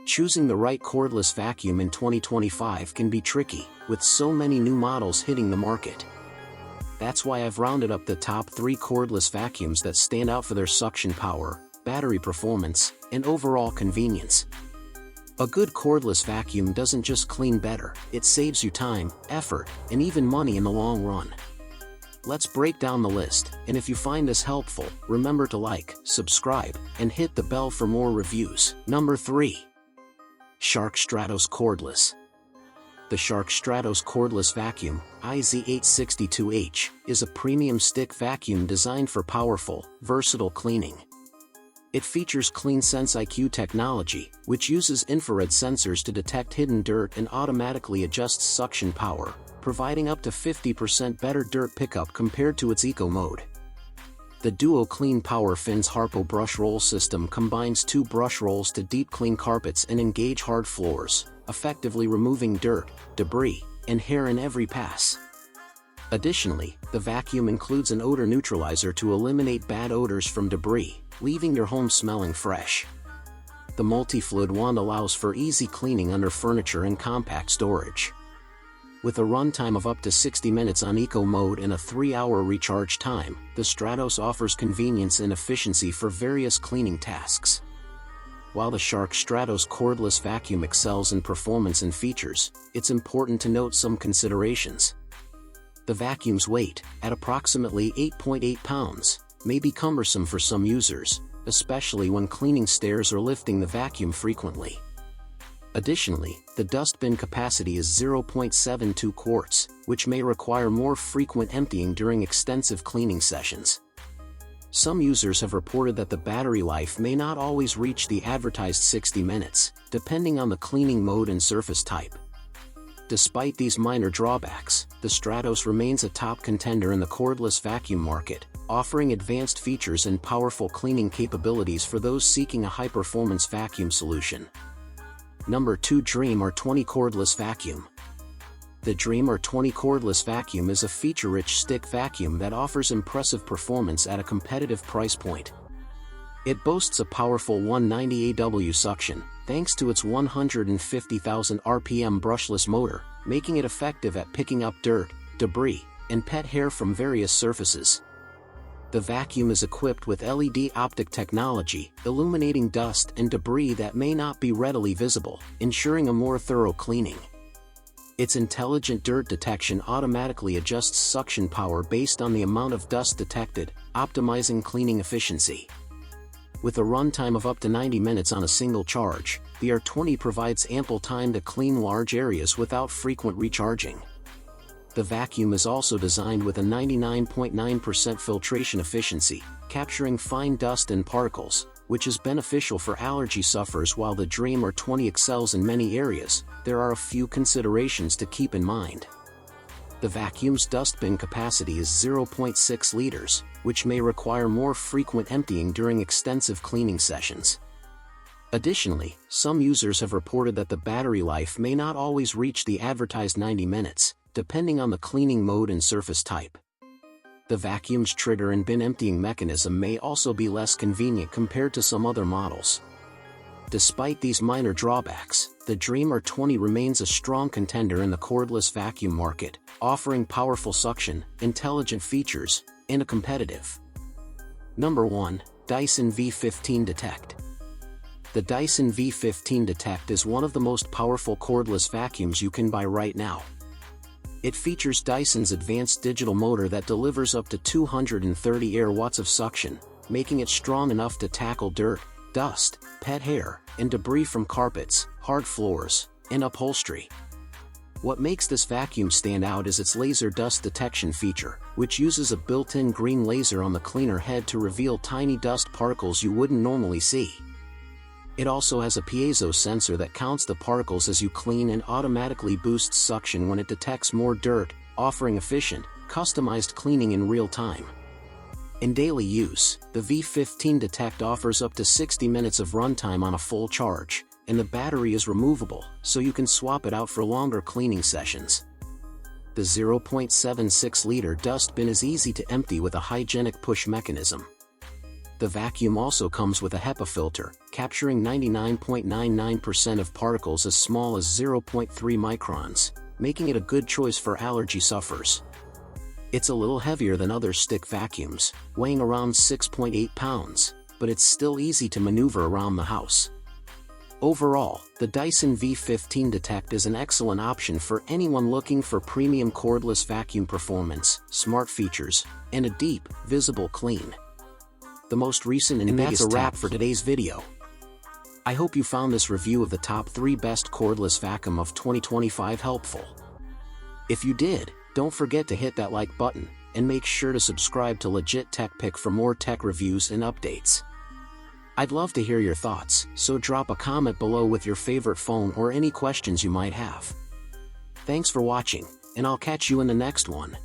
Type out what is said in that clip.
Choosing the right cordless vacuum in 2025 can be tricky, with so many new models hitting the market. That's why I've rounded up the top 3 cordless vacuums that stand out for their suction power, battery performance, and overall convenience. A good cordless vacuum doesn't just clean better, it saves you time, effort, and even money in the long run. Let's break down the list, and if you find this helpful, remember to like, subscribe, and hit the bell for more reviews. Number 3. Shark Stratos Cordless. The Shark Stratos Cordless Vacuum, IZ862H, is a premium stick vacuum designed for powerful, versatile cleaning. It features CleanSense IQ technology, which uses infrared sensors to detect hidden dirt and automatically adjusts suction power, providing up to 50% better dirt pickup compared to its eco mode. The Duo Clean Power Fins Harpo brush roll system combines 2 brush rolls to deep clean carpets and engage hard floors, effectively removing dirt, debris, and hair in every pass. Additionally, the vacuum includes an odor neutralizer to eliminate bad odors from debris, leaving your home smelling fresh. The multi-fluid wand allows for easy cleaning under furniture and compact storage. With a runtime of up to 60 minutes on Eco mode and a 3-hour recharge time, the Stratos offers convenience and efficiency for various cleaning tasks. While the Shark Stratos cordless vacuum excels in performance and features, it's important to note some considerations. The vacuum's weight, at approximately 8.8 pounds, may be cumbersome for some users, especially when cleaning stairs or lifting the vacuum frequently. Additionally, the dustbin capacity is 0.72 quarts, which may require more frequent emptying during extensive cleaning sessions. Some users have reported that the battery life may not always reach the advertised 60 minutes, depending on the cleaning mode and surface type. Despite these minor drawbacks, the Stratos remains a top contender in the cordless vacuum market, offering advanced features and powerful cleaning capabilities for those seeking a high-performance vacuum solution. Number 2. Dream R20 Cordless Vacuum. The Dream R20 Cordless Vacuum is a feature-rich stick vacuum that offers impressive performance at a competitive price point. It boasts a powerful 190 AW suction, thanks to its 150,000 RPM brushless motor, making it effective at picking up dirt, debris, and pet hair from various surfaces. The vacuum is equipped with LED optic technology, illuminating dust and debris that may not be readily visible, ensuring a more thorough cleaning. Its intelligent dirt detection automatically adjusts suction power based on the amount of dust detected, optimizing cleaning efficiency. With a runtime of up to 90 minutes on a single charge, the R20 provides ample time to clean large areas without frequent recharging. The vacuum is also designed with a 99.9% filtration efficiency, capturing fine dust and particles, which is beneficial for allergy sufferers. While the Dream R20 excels in many areas, there are a few considerations to keep in mind. The vacuum's dustbin capacity is 0.6 liters, which may require more frequent emptying during extensive cleaning sessions. Additionally, some users have reported that the battery life may not always reach the advertised 90 minutes, depending on the cleaning mode and surface type. The vacuum's trigger and bin emptying mechanism may also be less convenient compared to some other models. Despite these minor drawbacks, the Dream R20 remains a strong contender in the cordless vacuum market, offering powerful suction, intelligent features, and a competitive. Number 1. Dyson V15 Detect. The Dyson V15 Detect is one of the most powerful cordless vacuums you can buy right now. It features Dyson's advanced digital motor that delivers up to 230 air watts of suction, making it strong enough to tackle dirt, dust, pet hair, and debris from carpets, hard floors, and upholstery. What makes this vacuum stand out is its laser dust detection feature, which uses a built-in green laser on the cleaner head to reveal tiny dust particles you wouldn't normally see. It also has a piezo sensor that counts the particles as you clean and automatically boosts suction when it detects more dirt, offering efficient, customized cleaning in real time. In daily use, the V15 Detect offers up to 60 minutes of runtime on a full charge, and the battery is removable, so you can swap it out for longer cleaning sessions. The 0.76-liter dustbin is easy to empty with a hygienic push mechanism. The The vacuum also comes with a HEPA filter, capturing 99.99% of particles as small as 0.3 microns, making it a good choice for allergy sufferers. It's a little heavier than other stick vacuums, weighing around 6.8 pounds, but it's still easy to maneuver around the house. Overall, the Dyson V15 Detect is an excellent option for anyone looking for premium cordless vacuum performance, smart features, and a deep, visible clean. The most recent and biggest that's a wrap for today's video. I hope you found this review of the top 3 best cordless vacuum of 2025 helpful. If you did, don't forget to hit that like button, and make sure to subscribe to Legit Tech Pick for more tech reviews and updates. I'd love to hear your thoughts, so drop a comment below with your favorite phone or any questions you might have. Thanks for watching, and I'll catch you in the next one.